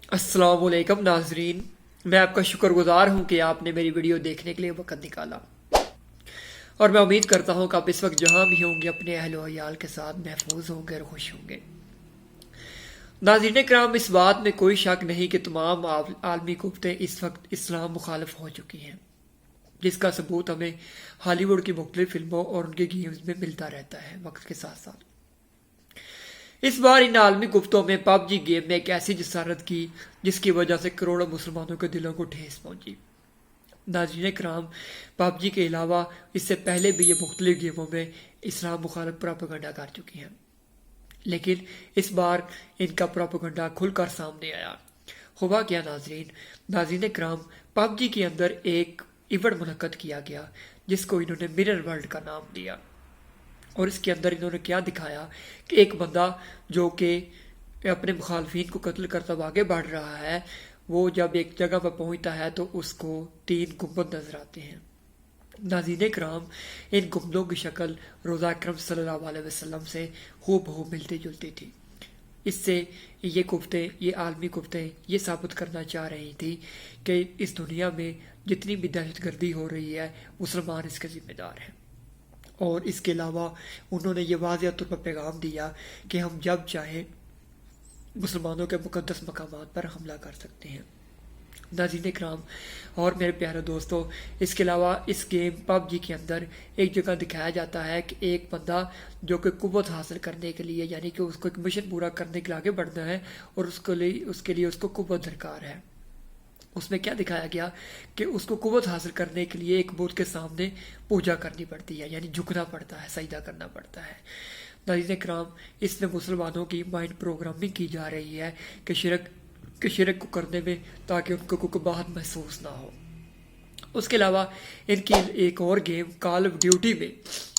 السلام علیکم ناظرین، میں آپ کا شکر گزار ہوں کہ آپ نے میری ویڈیو دیکھنے کے لیے وقت نکالا، اور میں امید کرتا ہوں کہ آپ اس وقت جہاں بھی ہوں گے اپنے اہل و عیال کے ساتھ محفوظ ہوں گے اور خوش ہوں گے۔ ناظرین کرام، اس بات میں کوئی شک نہیں کہ تمام عالمی قوتیں اس وقت اسلام مخالف ہو چکی ہیں، جس کا ثبوت ہمیں ہالی ووڈ کی مختلف فلموں اور ان کے گیمز میں ملتا رہتا ہے وقت کے ساتھ ساتھ۔ اس بار ان عالمی گفتوں میں پب جی گیم نے ایک ایسی جسارت کی جس کی وجہ سے کروڑوں مسلمانوں کے دلوں کو ٹھیس پہنچی۔ ناظرین کرام، پب جی کے علاوہ اس سے پہلے بھی یہ مختلف گیموں میں اسلام مخالف پراپیگنڈا کر چکی ہیں، لیکن اس بار ان کا پراپیگنڈا کھل کر سامنے آیا۔ ہوا کیا ناظرین کرام، پب جی کے اندر ایک ایونٹ منعقد کیا گیا جس کو انہوں نے مرر ورلڈ کا نام دیا، اور اس کے اندر انہوں نے کیا دکھایا کہ ایک بندہ جو کہ اپنے مخالفین کو قتل کرتا ہوا آگے بڑھ رہا ہے، وہ جب ایک جگہ پر پہنچتا ہے تو اس کو 3 گنبد نظر آتے ہیں۔ ناظرین کرام، ان گنبدوں کی شکل روزہ اکرم صلی اللہ علیہ وسلم سے ہو بہو ملتی جلتی تھی۔ اس سے یہ عالمی قوتیں یہ ثابت کرنا چاہ رہی تھی کہ اس دنیا میں جتنی بھی دہشت گردی ہو رہی ہے مسلمان اس کے ذمہ دار ہیں، اور اس کے علاوہ انہوں نے یہ واضح طور پر پیغام دیا کہ ہم جب چاہیں مسلمانوں کے مقدس مقامات پر حملہ کر سکتے ہیں۔ ناظرین کرام اور میرے پیارے دوستو، اس کے علاوہ اس گیم پب جی کے اندر ایک جگہ دکھایا جاتا ہے کہ ایک بندہ جو کہ قوت حاصل کرنے کے لیے، یعنی کہ اس کو ایک مشن پورا کرنے کے لیے آگے بڑھنا ہے، اور اس کے لیے اس کو قوت درکار ہے۔ اس میں کیا دکھایا گیا کہ اس کو قوت حاصل کرنے کے لیے ایک بت کے سامنے پوجا کرنی پڑتی ہے، یعنی جھکنا پڑتا ہے، سجدہ کرنا پڑتا ہے۔ ناظرین کرام، اس میں مسلمانوں کی مائنڈ پروگرامنگ کی جا رہی ہے کہ شرک کو کرنے میں، تاکہ ان کو کوئی قباحت محسوس نہ ہو۔ اس کے علاوہ ان کی ایک اور گیم کال آف ڈیوٹی میں،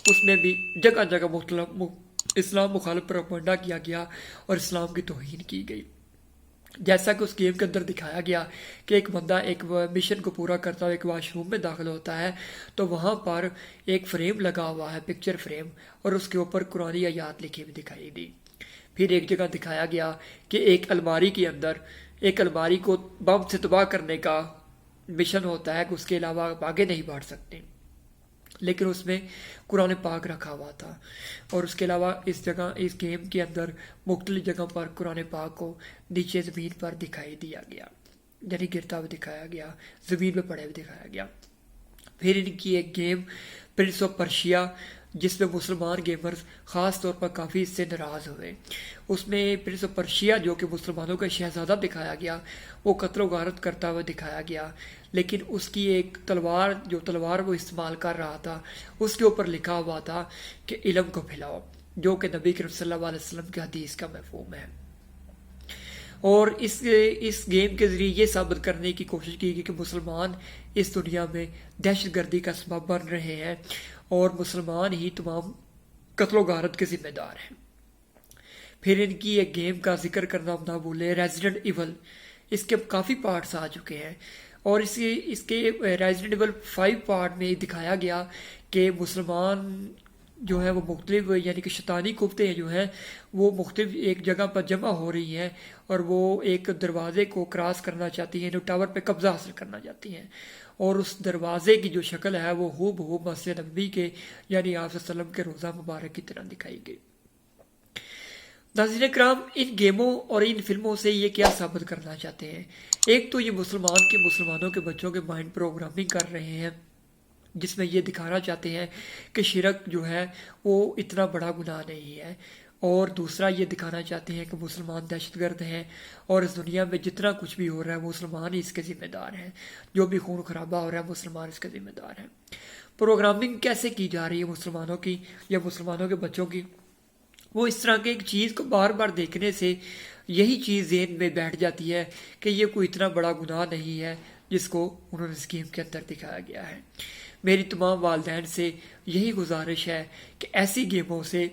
اس میں بھی جگہ جگہ اسلام مخالف پروپیگنڈا کیا گیا اور اسلام کی توہین کی گئی۔ جیسا کہ اس گیم کے اندر دکھایا گیا کہ ایک بندہ ایک مشن کو پورا کرتا ہوا ایک واش روم میں داخل ہوتا ہے تو وہاں پر ایک فریم لگا ہوا ہے، پکچر فریم، اور اس کے اوپر قرآنی آیات لکھی ہوئی دکھائی دی۔ پھر ایک جگہ دکھایا گیا کہ ایک الماری کے اندر ایک الماری کو بم سے تباہ کرنے کا مشن ہوتا ہے کہ اس کے علاوہ آپ آگے نہیں بڑھ سکتے، لیکن اس میں قرآن پاک رکھا ہوا تھا، اور اس کے علاوہ اس گیم کے اندر مختلف جگہ پر قرآن پاک کو نیچے زمین پر دکھائی دیا گیا، یعنی گرتا ہوا دکھایا گیا، زمین پہ پڑے ہوئے دکھایا گیا۔ پھر ان کی ایک گیم پرنس آف پرشیا، جس میں مسلمان گیمرز خاص طور پر کافی اس سے ناراض ہوئے۔ اس میں پرنس آف پرشیا جو کہ مسلمانوں کا شہزادہ دکھایا گیا، وہ قتل و غارت کرتا ہوا دکھایا گیا، لیکن اس کی ایک تلوار وہ استعمال کر رہا تھا، اس کے اوپر لکھا ہوا تھا کہ علم کو پھیلاؤ، جو کہ نبی کریم صلی اللہ علیہ وسلم کی حدیث کا مفہوم ہے۔ اور اس گیم کے ذریعے یہ ثابت کرنے کی کوشش کی گئی کہ مسلمان اس دنیا میں دہشت گردی کا سبب بن رہے ہیں، اور مسلمان ہی تمام قتل و غارت کے ذمہ دار ہیں۔ پھر ان کی ایک گیم کا ذکر کرنا ہم نہ بھولیں، ریزیڈنٹ ایول، اس کے کافی پارٹس آ چکے ہیں، اور اس کے ریزیڈنٹ ایول 5 پارٹ میں دکھایا گیا کہ مسلمان جو ہے وہ مختلف، یعنی کہ شیطانی قوتیں جو ہیں وہ مختلف ایک جگہ پر جمع ہو رہی ہیں، اور وہ ایک دروازے کو کراس کرنا چاہتی ہیں، جو ٹاور پہ قبضہ حاصل کرنا چاہتی ہیں، اور اس دروازے کی جو شکل ہے وہ ہو بہو مسجد نبوی کے، یعنی آپ صلی اللہ علیہ وسلم کے روضہ مبارک کی طرح دکھائی گئی۔ ناظرین کرام، ان گیموں اور ان فلموں سے یہ کیا ثابت کرنا چاہتے ہیں؟ ایک تو یہ مسلمانوں کے بچوں کے مائنڈ پروگرامنگ کر رہے ہیں، جس میں یہ دکھانا چاہتے ہیں کہ شرک جو ہے وہ اتنا بڑا گناہ نہیں ہے، اور دوسرا یہ دکھانا چاہتے ہیں کہ مسلمان دہشت گرد ہیں، اور اس دنیا میں جتنا کچھ بھی ہو رہا ہے مسلمان ہی اس کے ذمہ دار ہیں، جو بھی خون خرابہ ہو رہا ہے مسلمان اس کے ذمہ دار ہیں۔ پروگرامنگ کیسے کی جا رہی ہے مسلمانوں کی یا مسلمانوں کے بچوں کی؟ وہ اس طرح کے ایک چیز کو بار بار دیکھنے سے یہی چیز ذہن میں بیٹھ جاتی ہے کہ یہ کوئی اتنا بڑا گناہ نہیں ہے جس کو انہوں نے اس گیم کے اندر دکھایا گیا ہے۔ میری تمام والدین سے یہی گزارش ہے کہ ایسی گیموں سے،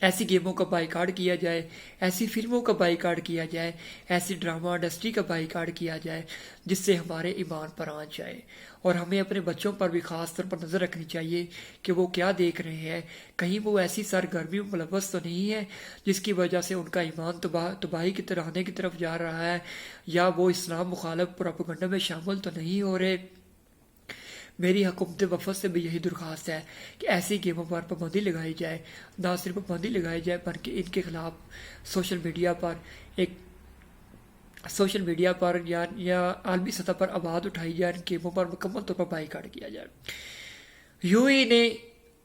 ایسی گیموں کا بائیکاٹ کیا جائے، ایسی فلموں کا بائیکاٹ کیا جائے، ایسی ڈرامہ انڈسٹری کا بائیکاٹ کیا جائے جس سے ہمارے ایمان پر آنچ جائے۔ اور ہمیں اپنے بچوں پر بھی خاص طور پر نظر رکھنی چاہیے کہ وہ کیا دیکھ رہے ہیں، کہیں وہ ایسی سرگرمی میں ملوث تو نہیں ہے جس کی وجہ سے ان کا ایمان تباہی کی طرح آنے کی طرف جا رہا ہے، یا وہ اسلام مخالف پروپیگنڈا میں شامل تو نہیں ہو رہے۔ میری حکومت وفد سے بھی یہی درخواست ہے کہ ایسی گیموں پر پابندی لگائی جائے، نہ صرف پابندی لگائی جائے بلکہ ان کے خلاف سوشل میڈیا پر یا عالمی سطح پر آواز اٹھائی جائے، ان گیموں پر مکمل طور پر بائیکاٹ کیا جائے۔ یو اے نے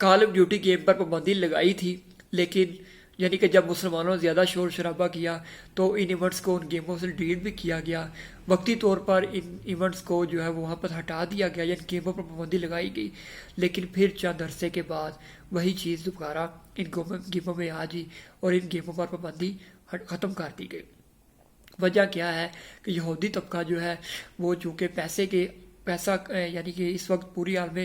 کال آف ڈیوٹی گیم پر پابندی لگائی تھی، لیکن یعنی کہ جب مسلمانوں نے زیادہ شور شرابہ کیا تو ان ایونٹس کو ان گیموں سے ڈیلیٹ بھی کیا گیا، وقتی طور پر ان ایونٹس کو جو ہے وہاں پر ہٹا دیا گیا یا ان گیموں پر پابندی لگائی گئی، لیکن پھر چند عرصے کے بعد وہی چیز دوبارہ ان گیموں میں آ گئی اور ان گیموں پر پابندی ختم کر دی گئی۔ وجہ کیا ہے کہ یہودی طبقہ جو ہے وہ چونکہ پیسہ یعنی کہ اس وقت پوری عالم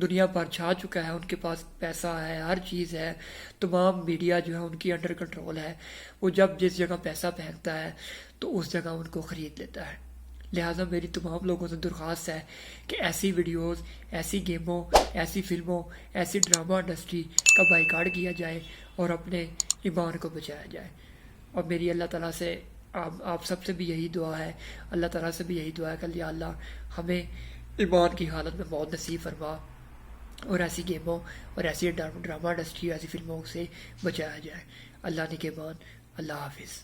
دنیا پر چھا چکا ہے، ان کے پاس پیسہ ہے، ہر چیز ہے، تمام میڈیا جو ہے ان کی انڈر کنٹرول ہے، وہ جب جس جگہ پیسہ پھینکتا ہے تو اس جگہ ان کو خرید لیتا ہے۔ لہٰذا میری تمام لوگوں سے درخواست ہے کہ ایسی ویڈیوز، ایسی گیموں، ایسی فلموں، ایسی ڈرامہ انڈسٹری کا بائیکاٹ کیا جائے اور اپنے ایمان کو بچایا جائے۔ اور میری اللہ تعالیٰ سے آپ سب سے بھی یہی دعا ہے، اللہ تعالیٰ سے بھی یہی دعا ہے کہ یا اللہ ہمیں ایمان کی حالت میں موت نصیب فرما اور ایسی گیموں اور ایسی ڈرامہ انڈسٹری، ایسی فلموں سے بچایا جائے۔ اللہ نگہبان، اللہ حافظ۔